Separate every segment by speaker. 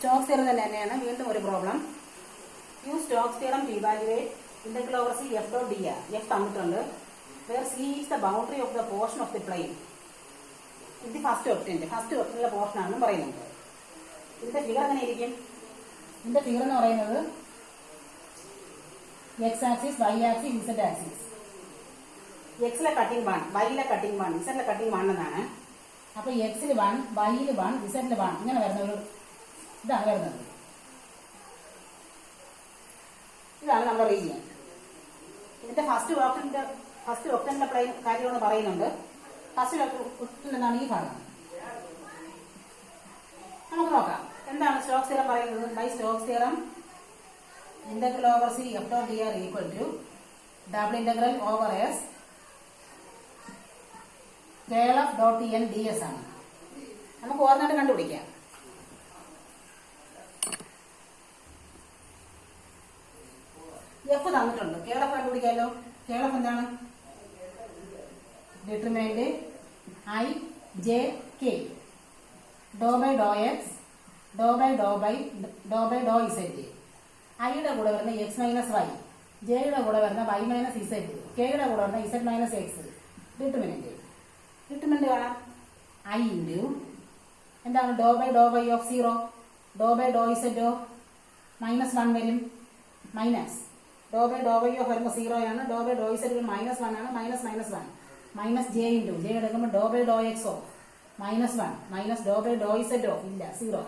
Speaker 1: Stokes theorem തന്നെയാണ് വീണ്ടും ഒരു problem. Use Stokes theorem to evaluate integral over C F dot D R. F തന്നിട്ടുണ്ട്. Where C is the boundary of the portion of the plane. ഇത് first ഓപ്ഷനിലെ portion ആണെന്ന് പറയുന്നുണ്ട്. ഇതിന്റെ figure എങ്ങനെ ഇരിക്കും? ഇതിന്റെ ഫിഗർ എന്ന് പറയുന്നത് X axis, Y axis, Z axis. എക്സിലെ കട്ടിംഗ് 1, വൈയിലെ കട്ടിംഗ് 1, ഇസഡിലെ കട്ടിംഗ് 1 എന്നാണ്. അപ്പൊ എക്സിൽ 1, വൈയിൽ 1, ഇസഡിൽ 1 ഇങ്ങനെ വരുന്ന ഒരു ഇതാണ് വരുന്നത്. ഇതാണ് നമ്മുടെ റീജിയൻ. ഇതിന്റെ ഫസ്റ്റ് ഓപ്ഷനിലെ പ്ലെയിൻ കാര്യമെന്ന് പറയുന്നുണ്ട്. ഫസ്റ്റ് ഓപ്ഷൻ എന്നാണ് ഈ ഭാഗം. നമുക്ക് നോക്കാം എന്താണ് സ്റ്റോക്സ് തിയറം പറയുന്നത്. By Stokes theorem integral over C F dot D R equal to double integral over S curl F dot N D S ആണ്. നമുക്ക് ഓർമ്മയായിട്ട് കണ്ടുപിടിക്കാം. എഫ് തന്നിട്ടുണ്ട്. കേൾ എഫ് കണ്ടുപിടിക്കാമല്ലോ. കേൾ എഫ് എന്താണ്? Determinant I J K Dr by Dr X Dr by doe Z. ഐയുടെ കൂടെ വരുന്ന എക്സ് മൈനസ് വൈ, ജെയുടെ കൂടെ വരുന്ന വൈ മൈനസ് ഇസെറ്റ്, കെയുടെ കൂടെ വരുന്ന ഇസെറ്റ് മൈനസ് എക്സ്. ഡിറ്റർമിനന്റ് കാണാം. ഐ ഇൻറ്റു എന്താണ് doe by of 0, doe by doe Z of minus 1 വരും. മൈനസ് ഡോ ബൈ ഓഫ് വരുമ്പോൾ 0 ആണ്. ഡോ ബൈ ഡോ ഇസെറ്റ് മൈനസ് 1 ആണ്. Minus 1 minus J into J എടുക്കുമ്പോൾ doe by Dr X of minus 1 minus doe by doe Z of ഇല്ല 0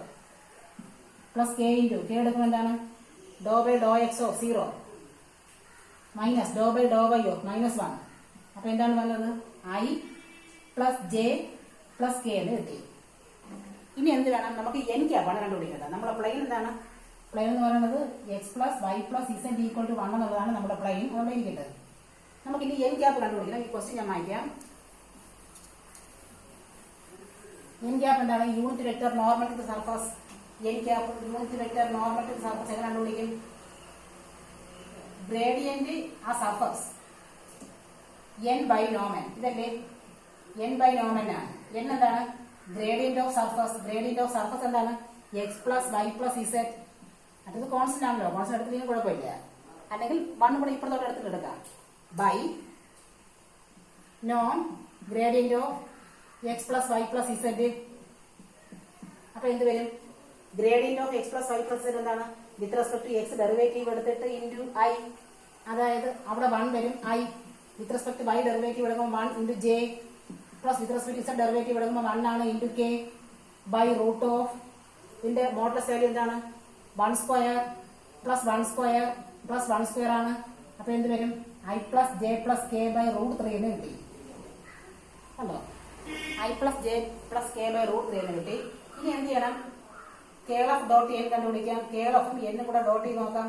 Speaker 1: plus K into K എടുക്കുമ്പോൾ എന്താണ് doe by Dr X of 0 minus doe by Y of minus 1. അപ്പൊ എന്താണ് വന്നത്? I plus J plus K എന്ന് കിട്ടി. ഇനി എന്ത് വേണം? നമുക്ക് എൻ ക്യാപ്പാണ് കണ്ടുപിടിക്കേണ്ടത്. നമ്മുടെ പ്ലെയിൻ എന്താണ്? പ്ലെയിൻ എന്ന് പറയുന്നത് X plus Y plus Z equal to 1 എന്നുള്ളതാണ് നമ്മുടെ പ്ലെയിൻ. അവിടെ ഇരിക്കേണ്ടത്. നമുക്ക് ഇനി എൻ ക്യാപ്പ് കണ്ടുപിടിക്കണം. ഈ ക്വസ്റ്റ്യൻ ഞാൻ വായിക്കാം. എൻ ക്യാപ്പ് എന്താണ്? Unit vector normal to the surface. N cap unit vector normal to the surface എങ്ങനെ കണ്ടുപിടിക്കും? ഗ്രേഡിയന്റ് ആ സർഫസ് എൻ ബൈ നോമൻ. ഇതല്ലേ എൻ ബൈ നോമൻ ആണ്. എൻ എന്താണ്? Gradient of surface. Gradient of surface എന്താണ്? X plus Y plus Z. അടുത്തത് constant ആണല്ലോ. Constant എടുത്തില്ലെങ്കിൽ കുഴപ്പമില്ല. അല്ലെങ്കിൽ 1 കൂടെ ഇപ്പുറത്തോട്ട് എടുത്തിട്ട് എടുക്കാം. ബൈ നോൺ gradient of X plus Y plus Z. അപ്പൊ എന്ത് വരും? Gradient of X plus Y plus Z എന്താണ്? With respect to X derivative എടുത്തിട്ട് ഇൻറ്റു ഐ. അതായത് അവിടെ 1 വരും. I with respect Y derivative എടുക്കുമ്പോൾ 1 into J plus with respect Z derivative എടുക്കുമ്പോൾ 1 ആണ് into K by root of ഇതിന്റെ modulus value എന്താണ്? 1 square plus 1 square plus 1 square ആണ്. അപ്പൊ എന്ത് വരും? I plus J plus K by root 3 എന്ന് കിട്ടി. അല്ലോ i plus J plus K by root 3 എന്ന് കിട്ടി. ഇനി എന്ത് ചെയ്യണം? കേൾ എഫ് ഡോട്ട് എൻ കണ്ടുപിടിക്കാം. കേൾ എഫും എന്നും കൂടെ ഡോട്ട് ചെയ്ത് നോക്കാം.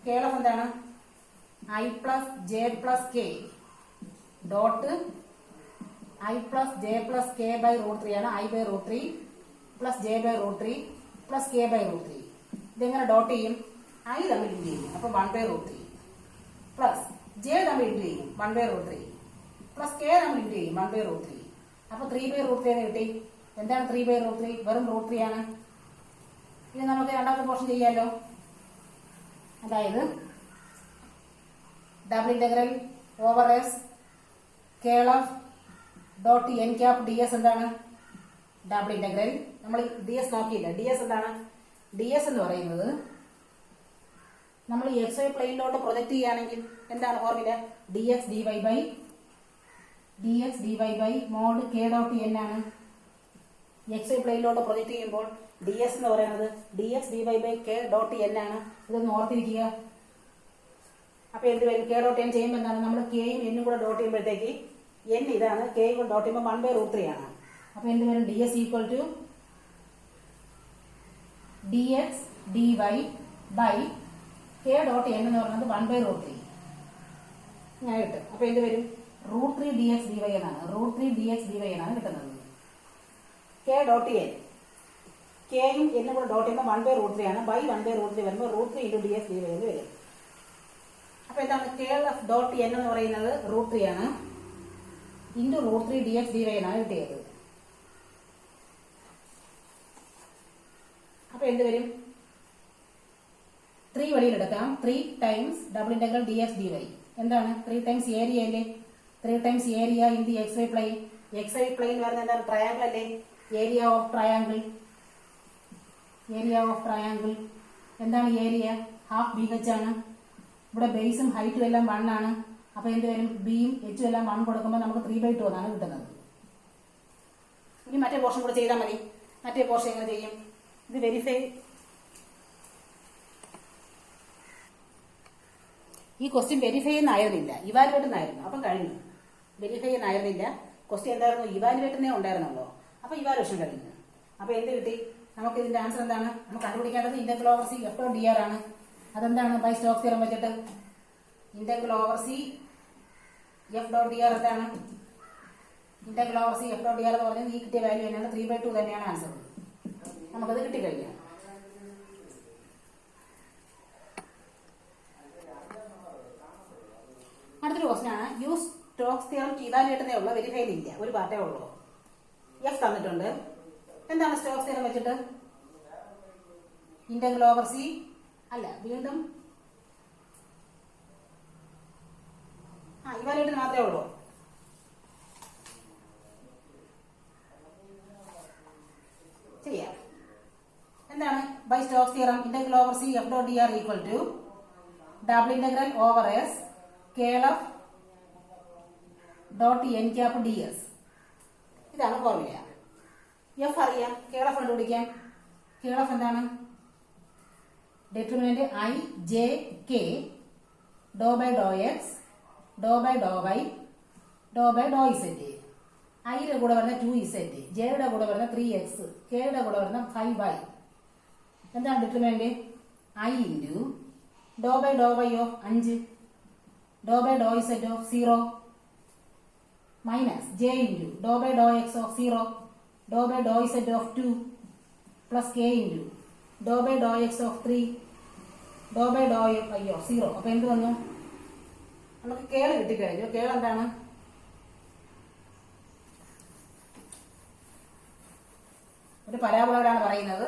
Speaker 1: കേൾ എഫ് എന്താണ്? I plus J plus k dot i plus J plus K by root 3 ആണ്. I by root 3 plus j by root 3 plus K by root 3. ഇതെങ്ങനെ ഡോട്ട് ചെയ്യും? ഐ തമ്മിൽ ഇൻറ്റു ചെയ്യും. അപ്പൊ 1 ബൈ റൂട്ട് 3 പ്ലസ് ജെ തമ്മിൽ into ചെയ്യും 1 by root 3 plus K തമ്മിൽ into ചെയ്യും 1 ബൈ റൂട്ട് 3. അപ്പൊ 3 ബൈ റൂട്ട് 3 എന്ന് കിട്ടി. എന്താണ് 3 ബൈ റൂട്ട് 3? വെറും റൂട്ട് 3 ആണ്. ഇനി നമുക്ക് രണ്ടാമത്തെ പോർഷൻ ചെയ്യാമല്ലോ. അതായത് double integral over S curl F dot N cap D S എന്താണ്? Double integral. നമ്മൾ ഡി എസ് നോക്കിയില്ല. ഡി എസ് എന്താണ്? ഡി എസ് എന്ന് പറയുന്നത് നമ്മൾ എക്സ് വൈ പ്ലെയിനിലോട്ട് പ്രൊജക്ട് ചെയ്യുകയാണെങ്കിൽ എന്താണ് formula? D X D Y by mod K dot N ആണ്. എക്സ് വൈ പ്ലെയിനിലോട്ട് പ്രൊജക്ട് ചെയ്യുമ്പോൾ ഡി എസ് എന്ന് പറയുന്നത് D X D Y by K dot N ആണ്. ഇതൊന്ന് ഓർത്തിരിക്കുക. അപ്പൊ എന്ത് വരും? കെ ഡോട്ട് എൻ ചെയ്യുമ്പോൾ എന്താണ്? നമ്മൾ കെയും എന്നും കൂടെ ഡോട്ട് ചെയ്യുമ്പോഴത്തേക്ക് എൻ ഇതാണ്. കെയും കൂടെ ഡോട്ട് ചെയ്യുമ്പോൾ 1 ബൈ റൂട്ട് 3 ആണ്. അപ്പൊ എന്ത് വരും? D s equal to d X D Y by K dot n എന്ന് പറയുന്നത് 1 ബൈ റൂട്ട് 3 ഞാൻ കിട്ടും. അപ്പൊ എന്ത് വരും? Root 3 D X D Y എന്നാണ്. Root 3 D X D Y എന്നാണ് കിട്ടുന്നത്. കെ ഡോട്ട് എൻ കെയും എന്നും കൂടെ ഡോട്ട് ചെയ്യുമ്പോൾ 1 ബൈ റൂട്ട് 3 ആണ്. ബൈ 1 ബൈ റൂട്ട് 3 വരുമ്പോൾ root 3 into d X D y എന്ന് വരും. അപ്പൊ എന്താണ്? കേൾ എഫ് ഡോട്ട് എൻ എന്ന് പറയുന്നത് റൂട്ട് 3 ആണ്. Into root 3 D X D Y എന്നാണ് കിട്ടിയത്. അപ്പൊ അപ്പൊ എന്ത് വരും? 3 വെളിയിലെടുക്കാം. 3 times double integral D X D Y. എന്താണ്? 3 ടൈംസ് ഏരിയ അല്ലേ? 3 times area in the X Y plane. X Y plane പറയുന്നത് എന്താണ്? ട്രയാങ്കിൾ അല്ലേ? Area of triangle. Area of triangle എന്താണ്? ഏരിയ ഹാഫ് ബി എച്ച് ആണ്. ഇവിടെ ബേസും ഹൈറ്റും എല്ലാം 1 ആണ്. അപ്പൊ എന്ത് വരും? ബിയും എച്ചും എല്ലാം 1 കൊടുക്കുമ്പോൾ നമുക്ക് 3/2 എന്നാണ് കിട്ടുന്നത്. ഇനി മറ്റേ പോർഷൻ കൂടെ ചെയ്താൽ മതി. മറ്റേ പോർഷൻ എങ്ങനെ ചെയ്യും? ഇത് വെരിഫൈ. ഈ ക്വസ്റ്റ്യൻ വെരിഫൈ എന്നായിരുന്നില്ല, ഇവാലുവേറ്റ് എന്നായിരുന്നു. അപ്പം കഴിഞ്ഞു. വെരിഫൈ എന്നായിരുന്നില്ല. ക്വസ്റ്റ്യൻ എന്തായിരുന്നു? ഇവാലുവേറ്റിനെ ഉണ്ടായിരുന്നല്ലോ. അപ്പൊ ഇവാലുവേഷൻ കഴിഞ്ഞു. അപ്പൊ എന്ത് കിട്ടി? നമുക്ക് ഇതിന്റെ ആൻസർ എന്താണ്? നമുക്ക് കണ്ടുപിടിക്കേണ്ടത് integral over C F dot D R ആണ്. അതെന്താണ്? ബൈ സ്റ്റോക്സ് തിയറം വെച്ചിട്ട് integral over C F dot D R എന്താണ്? Integral over C F dot D R എന്ന് പറഞ്ഞാൽ ഈ കിട്ടിയ വാല്യൂ തന്നെയാണ്. 3/2 തന്നെയാണ് ആൻസർ. നമുക്കത് കിട്ടിക്കഴിഞ്ഞു. അടുത്തൊരു ക്വസ്റ്റ്യൻ ആണ്. യൂസ് സ്റ്റോക്സ് തിയറം ഇവാലുവേറ്റ് ഉള്ള വെരിഫൈ ഇല്ല, ഒരു പാർട്ടേ ഉള്ളൂ. എഫ് തന്നിട്ടുണ്ട്. എന്താണ് സ്റ്റോക്സ് തിയറം വെച്ചിട്ട്? ഇന്റഗ്രൽ ഓവർ സി അല്ല, വീണ്ടും ഇവാലുവേറ്റിന് മാത്രമേ ഉള്ളൂ. ചെയ്യാം. എന്താണ്? By Stokes theorem integral over C F dot D R equal to double integral over S curl of dot N cap D S. ഇതാണ് ഫോർമുല. എഫ് അറിയാം, കേൾ ഓഫ് കണ്ടുപിടിക്കാം. കേൾ ഓഫ് എന്താണ്? Determinant I J K Dr by Dr X Dr by Dr Y Dr by doe Z. ഐയുടെ കൂടെ വരുന്ന 2 ഇസെറ്റ്, ജെയുടെ കൂടെ വരുന്ന 3x, കെയുടെ കൂടെ വരുന്ന 5y. എന്താണ് determinant? I into doe by Dr Y of 5, doe by doe Z of 0, minus J into doe by Dr X of 0, doe by doe Z of 2, plus K into doe by Dr X of 3, doe by Dr Y of 0. അപ്പൊ എന്ത് വന്നു? നമുക്ക് കേൾ കിട്ടിക്കഴിഞ്ഞു. കേൾ എന്താണ്? ഒരു പരാബോളയാണ് പറയുന്നത്.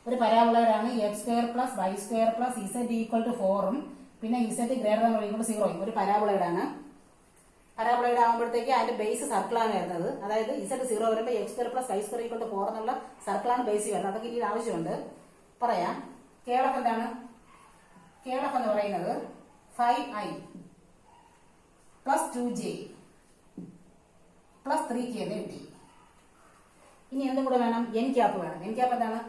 Speaker 1: ഒരു പരാബോളയാണ് X square plus Y square plus Z equal to 4ഉം പിന്നെ Z greater than or equal to 0. ഒരു പരാബോളയാണ്. പരാബോളയുടെ ആകുമ്പോഴത്തേക്ക് അതിന്റെ ബേസ് സർക്കിളാണ് വരുന്നത്. അതായത് ഇസെറ്റ് 0 വരുമ്പോൾ X square plus Y square equal to 4 എന്നുള്ള സർക്കിളാണ് ബേസ് വരുന്നത്. അതൊക്കെ ഇനി ആവശ്യമുണ്ട്. പറയാം. കേളഫ് എന്താണ്? കേളഫ് എന്ന് പറയുന്നത് 5i plus 2j plus 3k എന്ന് കിട്ടി. ഇനി എന്തും കൂടെ വേണം? എൻ ക്യാപ്പ് വേണം. എൻ ക്യാപ്പ് എന്താണ്?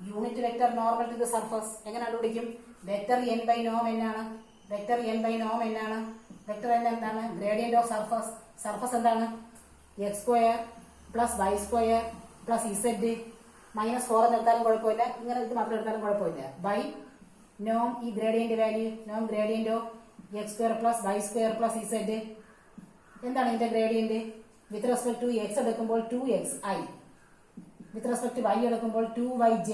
Speaker 1: Unit vector normal to the surface. എങ്ങനെ കണ്ടുപിടിക്കും? വെക്ടർ എൻ ബൈ നോം എന്നാണ്. വെക്ടർ എൻ ബൈ നോം എന്നാണ്. വെക്ടർ എൻ എന്താണ്? Gradient of surface. സർഫസ് എന്താണ്? X square plus Y square plus Z minus 4 എന്ന് എടുത്താലും കുഴപ്പമില്ല, ഇങ്ങനെ ഇത് മാത്രം എടുത്താലും കുഴപ്പമില്ല. ബൈ നോം ഈ ഗ്രേഡിയന്റ് വാല്യൂ, നോം gradient of X square plus Y square plus Z. എന്താണ് ഇതിന്റെ gradient? With respect to X എടുക്കുമ്പോൾ 2xi, with respect to Y എടുക്കുമ്പോൾ 2yj,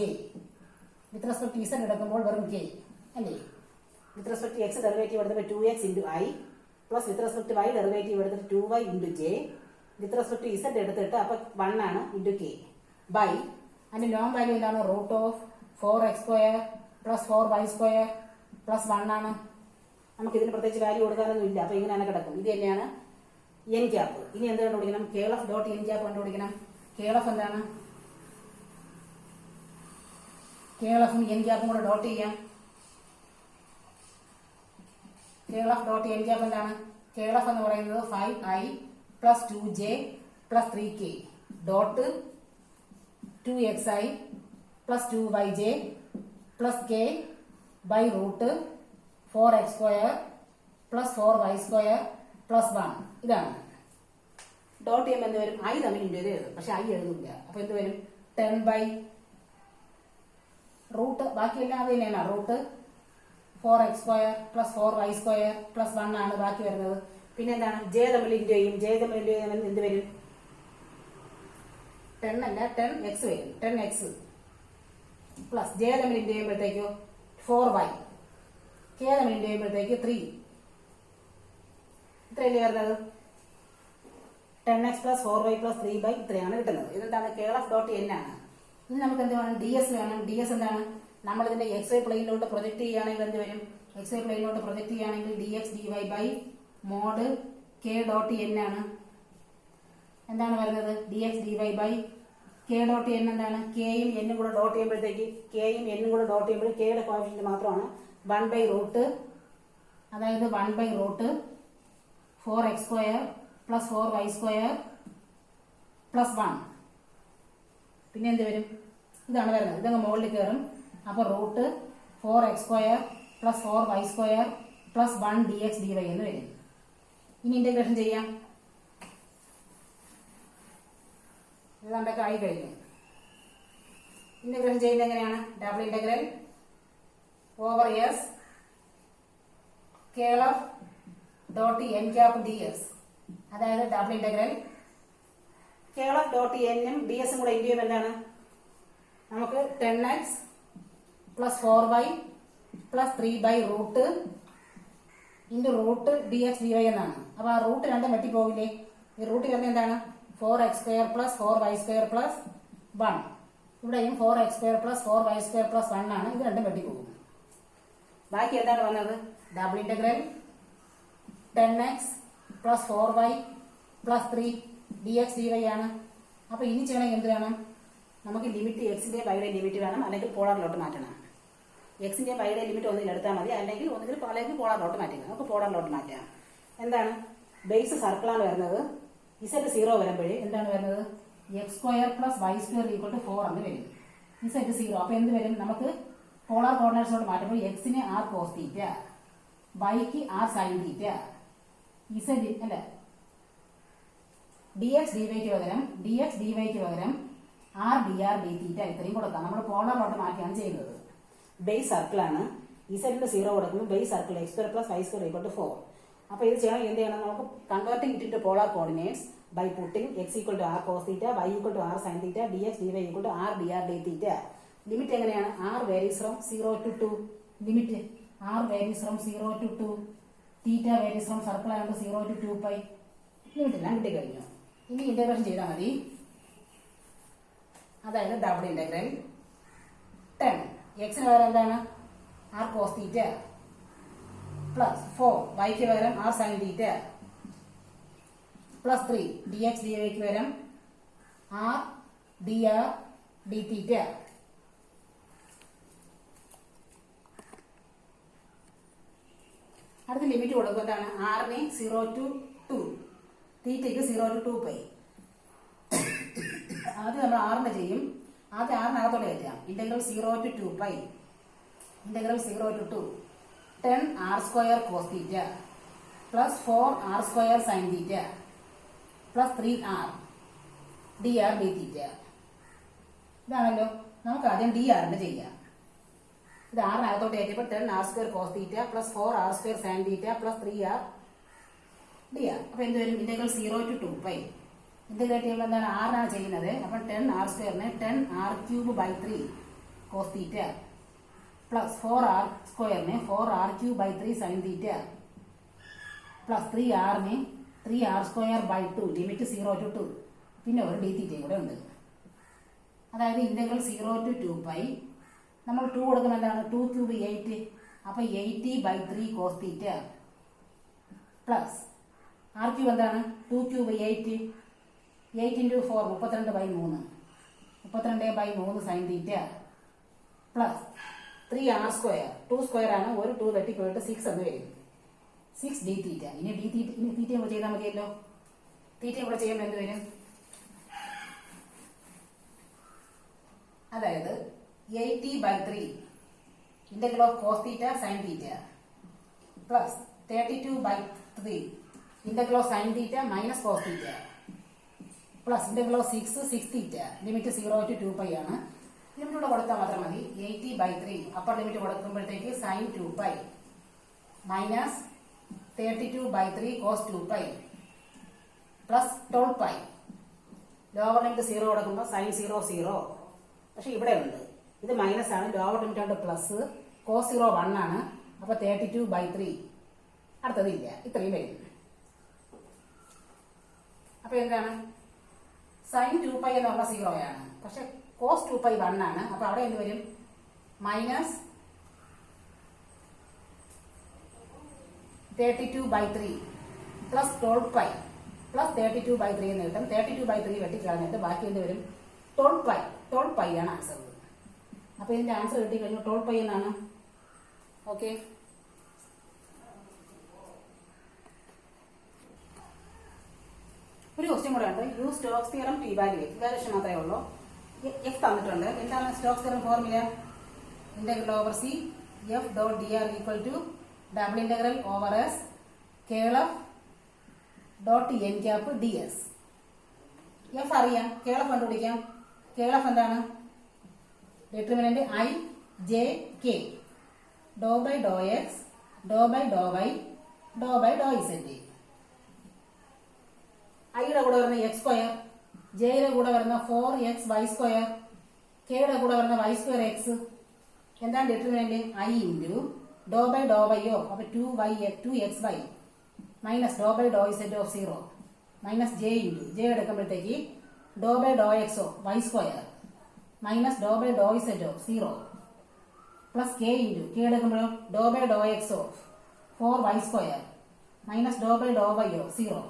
Speaker 1: with respect to Z എടുക്കുമ്പോൾ വെറും k അല്ലേ? With respect to X derivative എടുത്തപ്പോൾ 2x into I plus with respect to Y derivative എടുത്തിട്ട് 2y into J, with respect to Z എടുത്തിട്ട് അപ്പൊ 1 ആണ് into k by അതിന്റെ നോം വാല്യൂ എന്താണ്? Root of 4x square plus 4y square plus 1 ആണ്. നമുക്ക് ഇതിന് പ്രത്യേകിച്ച് വാല്യൂ കൊടുക്കാനൊന്നും ഇല്ല. അപ്പൊ ഇങ്ങനെയാണ് കിടക്കും. ഇത് തന്നെയാണ് എൻ ക്യാപ്പ്. ഇനി എന്ത് കണ്ടുപിടിക്കണം? കേളഫ് ഡോട്ട് എൻ ക്യാപ്പ് കണ്ടുപിടിക്കണം. കേളഫ് എന്താണ്? കേളഫും എൻ ക്യാപ്പും കൂടെ ഡോട്ട് ചെയ്യാം. കേളഫ് ഡോട്ട് എൻ ക്യാപ്പ് എന്താണ്? കേളഫ് എന്ന് പറയുന്നത് 5i plus 2j plus 3k dot 2xi plus 2yj plus k by root 4x square plus 4y square plus 1. ഇതാണ് ഡോട്ട് ചെയ്യുമ്പോൾ എന്ത് വരും? ഐ തമ്മിൽ ഇൻറ്റു ചെയ്ത് എഴുതും, പക്ഷെ ഐ എഴുതില്ല. അപ്പൊ എന്ത് വരും? 10 ബൈ റൂട്ട്, ബാക്കിയെല്ലാം അത് തന്നെയാണ്. Root 4x square plus 4y square plus 1 ആണ് ബാക്കി വരുന്നത്. പിന്നെ എന്താണ്? ജെ തമ്മിൽ ഇൻറ്റു ചെയ്യും. ജെ തമ്മിൽ ഇൻറ്റു ചെയ്യുമ്പോൾ എന്ത് വരും? 10 അല്ല 10x വരും. 10x പ്ലസ് ജെ തമ്മിൽ ഇൻറ്റു ചെയ്യുമ്പോഴത്തേക്കോ 4y, കെ തമ്മിൽ ഇൻറ്റു ചെയ്യുമ്പോഴത്തേക്ക് 3. ഇത്രയല്ലേ വരുന്നത്? 10x plus 4y plus 3 by ഇത്രയാണ് കിട്ടുന്നത്. ഇതെന്താണ്? കേളഫ് ഡോട്ട് എൻ ആണ്. ഇനി നമുക്ക് എന്ത് വേണം? ഡി എസ് വേണം. ഡി എസ് എന്താണ്? നമ്മളിതിന്റെ എക്സ് വൈ പ്ലെയിനിലോട്ട് പ്രൊജക്ട് ചെയ്യുകയാണെങ്കിൽ എന്ത് വരും? എക്സ് വൈ പ്ലെയിനിലോട്ട് പ്രൊജക്ട് ചെയ്യുകയാണെങ്കിൽ D X D Y by mod K dot N ആണ്. എന്താണ് വരുന്നത്? D X D Y by K dot N എന്താണ്? കെയും എന്നും കൂടെ ഡോട്ട് ചെയ്യുമ്പോഴത്തേക്ക് കെയും എന്നും കൂടെ ഡോട്ട് ചെയ്യുമ്പോൾ കെയുടെ കോഫിഷ്യന്റ് മാത്രമാണ് 1/√, അതായത് 1/√, 4x² പ്ലസ് 4y² പ്ലസ് 1. പിന്നെ എന്ത് വരും? ഇതാണ് വരുന്നത്. ഇതങ്ങ് മുകളിൽ കയറും. അപ്പൊ root 4x² plus 4y² plus 1 dx dy എന്ന് വരും. ഇനി ഇന്റഗ്രേഷൻ ചെയ്യാം. ഇതാണ്ടൊക്കെ ആയി കഴിഞ്ഞു. ഇന്റഗ്രേഷൻ ചെയ്യുന്നത് എങ്ങനെയാണ്? Double integral over S curl of dot N cap D S, അതായത് double integral curl of dot എന്നും ഡി എസും കൂടെ ഇന്റു ചെയ്യുമ്പോൾ എന്താണ്? നമുക്ക് 10x പ്ലസ് 4y പ്ലസ് 3/റൂട്ട് into root D X D Y എന്നാണ്. അപ്പൊ ആ റൂട്ട് രണ്ടും വെട്ടിപ്പോവില്ലേ? ഈ റൂട്ട് വരുന്നത് എന്താണ്? 4x² plus 4y² plus 1. ഇവിടെയും 4x² പ്ലസ് 4y² പ്ലസ് 1 ആണ്. ഇത് രണ്ടും വെട്ടിപ്പോകും. ബാക്കി എന്താണ് വന്നത്? Double integral 10x plus 4y plus 3 dx dy ആണ്. അപ്പൊ ഇനി ചെയ്യണമെങ്കിൽ എന്ത് വേണം? നമുക്ക് ലിമിറ്റ് എക്സിന്റെ വൈയുടെ ലിമിറ്റ് വേണം, അല്ലെങ്കിൽ പോളാറിലോട്ട് മാറ്റണം. എക്സിന്റെ വൈയുടെ ലിമിറ്റ് ഒന്നിൽ എടുത്താൽ മതി, അല്ലെങ്കിൽ പോളാറിലോട്ട് മാറ്റുക. നമുക്ക് പോളാറിലോട്ട് മാറ്റാം. എന്താണ്? ബേസ് സർക്കിളാണ് വരുന്നത്. ഇസെറ്റ് 0 വരുമ്പോഴേ എന്താണ് വരുന്നത്? x² plus y² equal to 4 എന്ന് വരും. ഇസെറ്റ് 0. അപ്പൊ എന്ത് വരും? നമുക്ക് പോളാർ കോർഡിനേറ്റ്സിലോട്ട് മാറ്റുമ്പോൾ എക്സിന് r cos തീറ്റ, വൈക്ക് r sin തീറ്റ, ഇസെറ്റ് അല്ല dx dy ക്ക് പകരം r dr d തീറ്റ ഇത്രയും കൊടുക്കാം. നമ്മൾ പോളാറിലോട്ട് മാറ്റിയാണ് ചെയ്യുന്നത്. ബേസ് സർക്കിളാണ്. ഇസെറ്റിന് 0 കൊടുക്കുമ്പോൾ base circle x² plus y² equal to 4. അപ്പൊ ഇത് ചെയ്യണമെങ്കിൽ എന്ത് ചെയ്യണം? നമുക്ക് converting it into polar coordinates by putting x equal to r cos theta, y equal to r sin theta, dx dy equal to r dr d theta. Limit എങ്ങനെയാണ്? r varies from 0 to 2. Limit r varies from 0 to 2. Theta varies from circle ആയതുകൊണ്ട് 0 to 2π. Limit എല്ലാം കിട്ടിക്കഴിഞ്ഞു. ഇനി integration ചെയ്താൽ മതി. അതായത് double integral 10 എക്സിന് പകരം എന്താണ്? r cos തീറ്റ പ്ലസ് 4 വൈക്ക് പകരം r sin theta plus 3 dx dy ക്ക് പകരം r dr d തീറ്റ. അടുത്ത ലിമിറ്റ് കൊടുക്കും. എന്താണ്? ആറിന് 0 to 2, തീറ്റയ്ക്ക് 0 to 2π. ആദ്യം നമ്മൾ ആറിന്റെ ചെയ്യും. ആദ്യം ആറിനകത്തോടെ കയറ്റാം. ഇന്റഗ്രൽ 0 to 2π, ഇന്റഗ്രൽ 0 to 2 10r² cos theta plus 4r² sin theta plus 3r dr d theta. ഇതാണല്ലോ. നമുക്ക് ആദ്യം dr ചെയ്യാം. ഇത് ആറിനകത്തോട്ട് കയറ്റിയപ്പോൾ 10r² cos theta plus 4r² sin theta plus 3r dr. അപ്പൊ എന്ത് വരും? Integral 0 to 2π. ഇന്റഗ്രേറ്റ് ചെയ്യുമ്പോൾ എന്താണ്? ആറാണ് ചെയ്യുന്നത്. അപ്പം 10r²നെ 10r³ 3 cos തീറ്റ പ്ലസ് 4r²നെ 4r³ 3 sin തീറ്റ പ്ലസ് 3rനെ 3r² 2 ലിമിറ്റ് 0 to 2. പിന്നെ ഒരു d തീറ്റയും കൂടെ ഉണ്ട്. അതായത് ഇന്റഗ്രൽ 0 to 2π. നമ്മൾ 2 കൊടുക്കുന്നത് എന്താണ്? 2³ 8. അപ്പൊ 80/3 cos തീറ്റ പ്ലസ് r³ എന്താണ്? 2³ 8. 8 into 4 32/3, 32/3 sin theta plus 3r², 2² ആണ്. ഒരു 2 വെട്ടിപ്പോയിട്ട് 6 എന്ന് വരും. 6 d തീറ്റ. ഇനി തീറ്റയും കൂടെ ചെയ്താൽ മതിയല്ലോ. തീറ്റയും കൂടെ ചെയ്യുമ്പോൾ എന്ത് വരും? അതായത് 80/3 integral of cos theta sin theta plus 32/3 integral of sin theta minus cos theta plus integral of 6 theta. Limit 0 to 2π ആണ്. ലിമിറ്റ് കൂടെ കൊടുത്താൽ മാത്രം മതി. 80/3 അപ്പർ ലിമിറ്റ് കൊടുക്കുമ്പോഴത്തേക്ക് sin 2π minus 32/3 cos 2π plus 12π. Lower limit 0 കൊടുക്കുമ്പോൾ sin 0 0. പക്ഷെ ഇവിടെ ഉണ്ട്, ഇത് മൈനസ് ആണ്. ലോവർ ലിമിറ്റ് ഉണ്ട് പ്ലസ്. cos 0 1 ആണ്. അപ്പൊ 32/3. അടുത്തതില്ല. ഇത്രയും വരും. അപ്പൊ എന്താണ്? sin 2π എന്ന് പറഞ്ഞാൽ 0 ആണ്. പക്ഷെ cos 2 pi 1 ആണ്. അപ്പോൾ അവിടെ എന്ത് വരും? മൈനസ് 32/3 പ്ലസ് 12 പൈ പ്ലസ് 32/3 എന്ന് കിട്ടും. 32/3 വെട്ടിക്കളഞ്ഞിട്ട് ബാക്കി എന്ത് വരും? 12 പൈ ആണ് ആൻസർ. അപ്പോൾ ഇതിന്റെ ആൻസർ കിട്ടിക്കഴിഞ്ഞു 12 പൈ എന്നാണ്. ഓക്കെ, ഒരു ക്വസ്റ്റ്യൻ കൂടെ ഉണ്ട്. Use Stokes theorem to evaluate. Evaluation മാത്രമേ ഉള്ളൂ. എഫ് തന്നിട്ടുണ്ട്. എന്താണ് Stokes theorem formula? Integral over C F dot D R equal to double integral over S curl F dot N cap D S. F അറിയാം, curl F കണ്ടുപിടിക്കാം. Curl F എന്താണ്? Determinant I J K Dr by Dr X Dr by Dr Y Dr by doe Z. ഐയുടെ കൂടെ വരുന്ന X square, ജെയുടെ കൂടെ വരുന്ന 4xy square, കെയുടെ കൂടെ വരുന്ന y സ്ക്വയർ എക്സ്. എന്താണ് determinant? I into doe by doe വൈയോ. അപ്പൊ 2xy minus doe by doe Z of 0 minus J into J എടുക്കുമ്പോഴത്തേക്ക് ഡോ ബൈ ഡോ എക്സോ y square minus doe by doe Z of 0 plus K into K എടുക്കുമ്പോഴോ doe by doe എക്സോ 4y square minus doe by doe വൈയോ 0.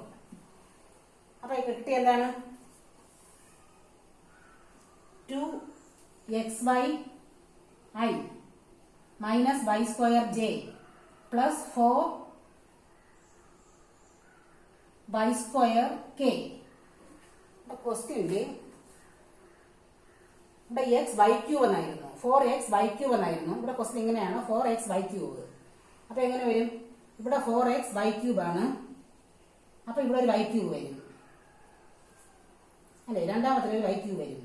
Speaker 1: അപ്പൊ കിട്ടിയ എന്താണ്? 2xy I minus y square j plus 4y square k. ക്വസ്റ്റ്യനില് ഇവിടെ xy³ എന്നായിരുന്നു, 4xy³ എന്നായിരുന്നു. ഇവിടെ ക്വസ്റ്റ്യൻ ഇങ്ങനെയാണ്, 4xy³. അപ്പൊ എങ്ങനെ വരും? ഇവിടെ 4xy³ ആണ്. അപ്പൊ ഇവിടെ ഒരു y³ വരും അല്ലെ? രണ്ടാമത്തെ ഒരു y³ വരും.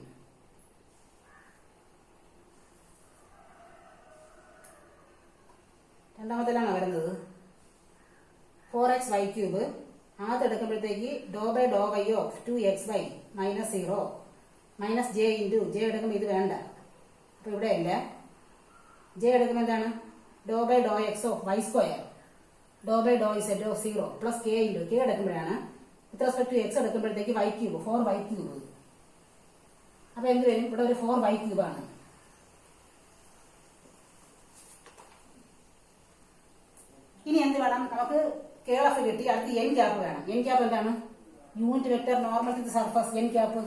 Speaker 1: രണ്ടാമത്തിലാണ് വരുന്നത് 4xy³ ആദ്യം എടുക്കുമ്പോഴത്തേക്ക് doe by Dr Y of 2xy minus 0 minus J into J എടുക്കുമ്പോൾ ഇത് വേണ്ട. അപ്പൊ ഇവിടെ അല്ല, ജെ എടുക്കുമ്പോൾ എന്താണ്? Doe by Dr X of Y square doe by doe Z of 0 plus K into K എടുക്കുമ്പോഴാണ് വിത്ത് റെസ്പെക്ട് ടു എക്സ് എടുക്കുമ്പോഴത്തേക്ക് y³, 4y³. അപ്പൊ എന്ത് വരും? ഇവിടെ ഒരു 4y³ ആണ്. ഇനി എന്ത് വേണം? നമുക്ക് കേൾ എഫ് കിട്ടി. അടുത്ത് എൻ ക്യാപ്പ് വേണം. എൻ ക്യാപ്പ് എന്താണ്? Unit vector normal to the surface. N cap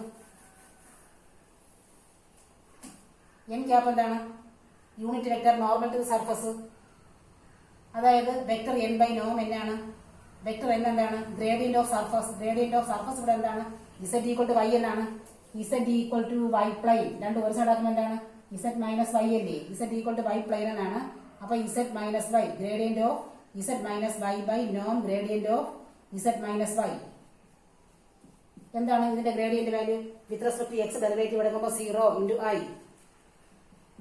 Speaker 1: എന്താണ്? Unit vector normal to the surface. അതായത് വെക്ടർ എൻ ബൈ നോം എന്നാണ്? വെക്ടർ എൻ എന്താണ്? Gradient of surface. Gradient of surface ഇവിടെ എന്താണ്? ഇസെഡ് ഈക്വൽ ടു വൈ എന്നാണ്. Z equal to Y plane. രണ്ട് ഒരു സൈഡ് ആക്കുമ്പോൾ എന്താണ്? ഇസെഡ് മൈനസ് വൈ അല്ലേ? Z equal to Y plane എന്നാണ്. അപ്പൊ Z minus Y gradient of Z minus Y by നോം gradient of Z minus Y. എന്താണ് ഇതിന്റെ gradient value? With respect to X derivative എടുക്കുമ്പോൾ 0 into I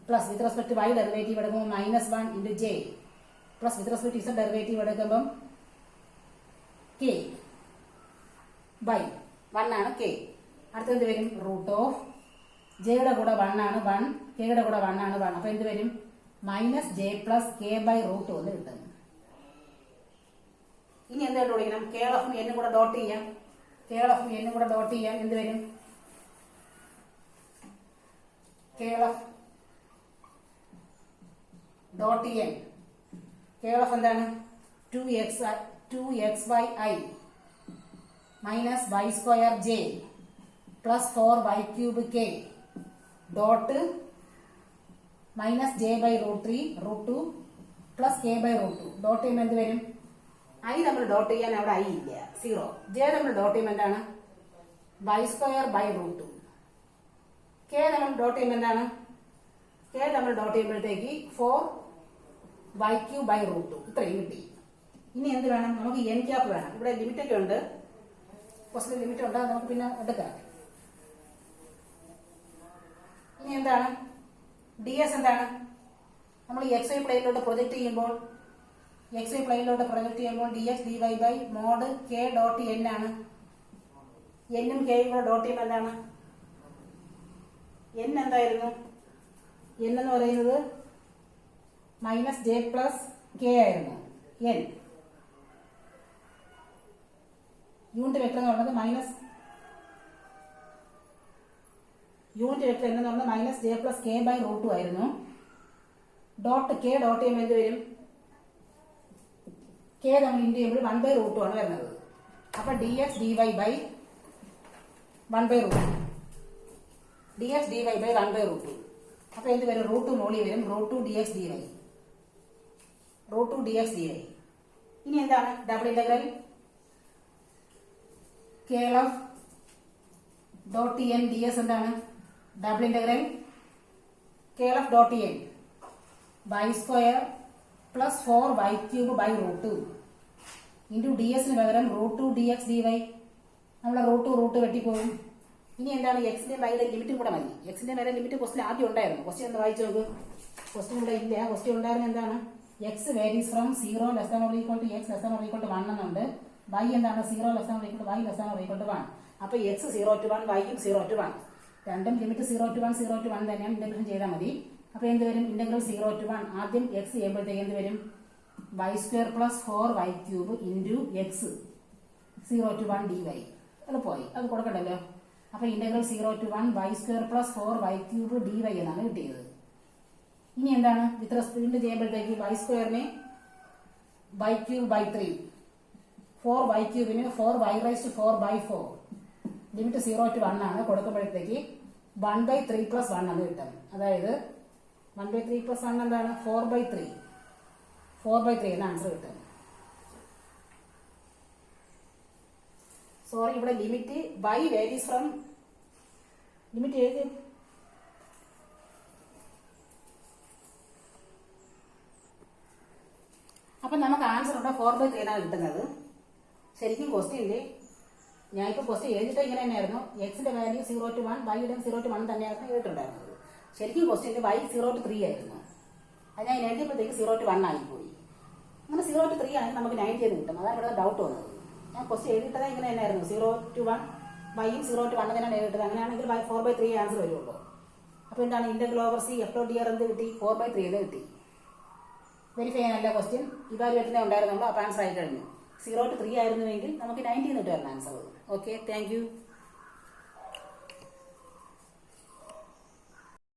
Speaker 1: plus with respect to Y derivative എടുക്കുമ്പോൾ -1 into J plus with respect to Z derivative എടുക്കുമ്പോൾ K by 1 ആണ് K. അടുത്തെന്ത് വരും? Root of ജെയുടെ കൂടെ 1 ആണ് 1, കെയുടെ കൂടെ 1 ആണ് 1. അപ്പൊ എന്ത് വരും? Minus J plus K by root 1 കിട്ടും. ഇനി എന്ത് കണ്ടുപിടിക്കണം? കേൾ എഫും എന്നും കൂടെ ഡോട്ട് ചെയ്യാം. കേൾ എഫും എന്നും കൂടെ ഡോട്ട് ചെയ്യാം. എന്ത് വരും? Curl F dot N. Curl F എന്താണ്? 2xy minus y square J plus 4y³ K dot minus J by √3 √2 plus K by √2. Dot ചെയ്യുമ്പോൾ എന്ത് വരും? ഐ നമ്മൾ ഡോട്ട് ചെയ്യാൻ അവിടെ ഐ ഇല്ല, 0. ജെ നമ്മൾ ഡോട്ട് ചെയ്യുമ്പോൾ എന്താണ്? y square by √2. കെ നമ്മൾ ഡോട്ട് ചെയ്യുമ്പോൾ എന്താണ്? കെ നമ്മൾ ഡോട്ട് ചെയ്യുമ്പോഴത്തേക്ക് 4y³ ബൈ √2. ഇത്രയും കിട്ടി. ഇനി എന്ത് വേണം? നമുക്ക് എൻ ക്യാപ്പ് വേണം. ഇവിടെ ലിമിറ്റ് ഒക്കെ ഉണ്ട്, ക്വസ്റ്റ്യൻ ലിമിറ്റ് ഉണ്ട്, അത് നമുക്ക് പിന്നെ എടുക്കാം. ഇനി എന്താണ്? ഡി എസ് എന്താണ്? നമ്മൾ XY പ്ലെയിനിലോട്ട് പ്രൊജക്ട് ചെയ്യുമ്പോൾ dx dy by mod K dot N ആണ്. എന്നും കെയും കൂടെ ഡോട്ട് ചെയ്യുമ്പോൾ എന്താണ്? എൻ എന്തായിരുന്നു? എൻ എന്ന് പറയുന്നത് മൈനസ് ജെ പ്ലസ് കെ ആയിരുന്നു. എൻ യൂണിറ്റ് വെക്ടർ എന്ന് പറയുന്നത് യൂണിറ്റ് വെക്ടർ എന്ന് പറഞ്ഞാൽ minus J plus K by root 2 ആയിരുന്നു. ഡോട്ട് കെ ഡോട്ട് ചെയ്യുമ്പോൾ എന്ത് വരും? കെ നമ്മൾ ഇൻറ്റു ചെയ്യുമ്പോൾ 1/√2 ആണ് വരുന്നത്. അപ്പൊ d X D Y by 1/√2. D X D Y by 1/√2. അപ്പൊ എന്ത് വരും? √2 മോളി വരും. √2 d X D y. √2 d X D y. ഇനി എന്താണ് double integral curl of dot N D S എന്താണ്? Double integral curl of dot n y square plus 4y³ by √2 into d എസിന് പകരം √2 ഡി എക്സ് ഡി വൈ. നമ്മളെ √2 വെട്ടിപ്പോകും. ഇനി എന്താണ്? എക്സിന്റെ വൈയുടെ ലിമിറ്റും കൂടെ മതി. എക്സിന്റെ വൈയുടെ ലിമിറ്റ് ക്വസ്റ്റ്യൻ ആദ്യം ഉണ്ടായിരുന്നു. ക്വസ്റ്റ്യൻ ഒന്ന് വായിച്ചു നോക്ക്. ക്വസ്റ്റ്യൻ ഇവിടെ ഇല്ല. ക്വസ്റ്റ്യൻ ഉണ്ടായിരുന്ന എന്താണ്? X varies from 0 less than or equal to X less than or equal to 1 എന്നുണ്ട്. വൈ എന്താണ്? 0 less than or equal to Y less than or equal to 1. അപ്പൊ എക്സ് 0 to 1, വൈയും 0 to 1. രണ്ടും limit 0 to 1 0 to 1 തന്നെയാണ്. Integration ചെയ്താൽ മതി. അപ്പൊ എന്ത് വരും? ഇന്റഗ്രൽ 0 to 1 ആദ്യം എക്സ് ചെയ്യുമ്പോഴത്തേക്ക് എന്ത് വരും? y² plus 4y³ into X 0 to 1 D Y. എളുപ്പമായി. അത് കൊടുക്കണ്ടല്ലോ. അപ്പൊ ഇന്റഗ്രൽ 0 to 1 y² plus 4y³ D Y എന്നാണ് കിട്ടിയത്. ഇനി എന്താണ്? വിത്ത് റെസ്പെക്ട് ചെയ്യുമ്പോഴത്തേക്ക് y² y³ by 3, 4y³ 4y⁴/4 limit 0 to 1 ആണ്. കൊടുക്കുമ്പോഴത്തേക്ക് 1/3 പ്ലസ് 1 എന്ന് കിട്ടും. അതായത് 1/3 പ്ലസ് 1 എന്താണ്? 4/3 എന്ന ആൻസർ കിട്ടും. സോറി, ഇവിടെ limit y varies from limit എഴുതി. അപ്പൊ നമുക്ക് ആൻസർ ഇവിടെ 4/3 എന്നാണ് കിട്ടുന്നത്. ശരിക്കും ക്വസ്റ്റ്യനില് ഞാനിപ്പോ ക്വസ്റ്റ്യൻ എഴുതിയിട്ട് ഇങ്ങനെ തന്നെയായിരുന്നു. എക്സിന്റെ വാല്യൂ 0 to 1, വൈയുടെ 0 to 1 തന്നെയായിരുന്നു എഴുതിയിട്ടുണ്ടായിരുന്നത്. ശരിക്കും ക്വസ്റ്റ്യനിൽ y 0 to 3 ആയിരുന്നു. അത് ഞാൻ എഴുതിയപ്പോഴത്തേക്ക് 0 to 1 ആയിപ്പോയി. അങ്ങനെ 0 to 3 ആണെങ്കിൽ നമുക്ക് 90 എന്ന് കിട്ടും. അതാണ് ഇവിടെ ഡൗട്ട് വന്നത്. ഞാൻ ക്വസ്റ്റ്യൻ എഴുതിയിട്ടത് ഇങ്ങനെ തന്നെയായിരുന്നു. 0 to 1 വൈയും 0 to 1 തന്നെയാണ് എഴുതിട്ടത്. അങ്ങനെയാണെങ്കിൽ 4/3 ആൻസർ വരുള്ളൂ. അപ്പൊ എന്താണ്? Integral over C F dot DR എന്ത് കിട്ടി? 4/3 എന്ന് കിട്ടി. വെരിഫൈ ചെയ്യാനല്ല ക്വസ്റ്റ്യൻ, ഇവാലുവേഷനെ ഉണ്ടായിരുന്നുള്ളൂ. അപ്പൊ ആൻസർ ആയി കഴിഞ്ഞു. 0 to 3 ആയിരുന്നുവെങ്കിൽ നമുക്ക് 90 എന്ന് കിട്ടുമായിരുന്നു ആൻസർ. Okay, thank you.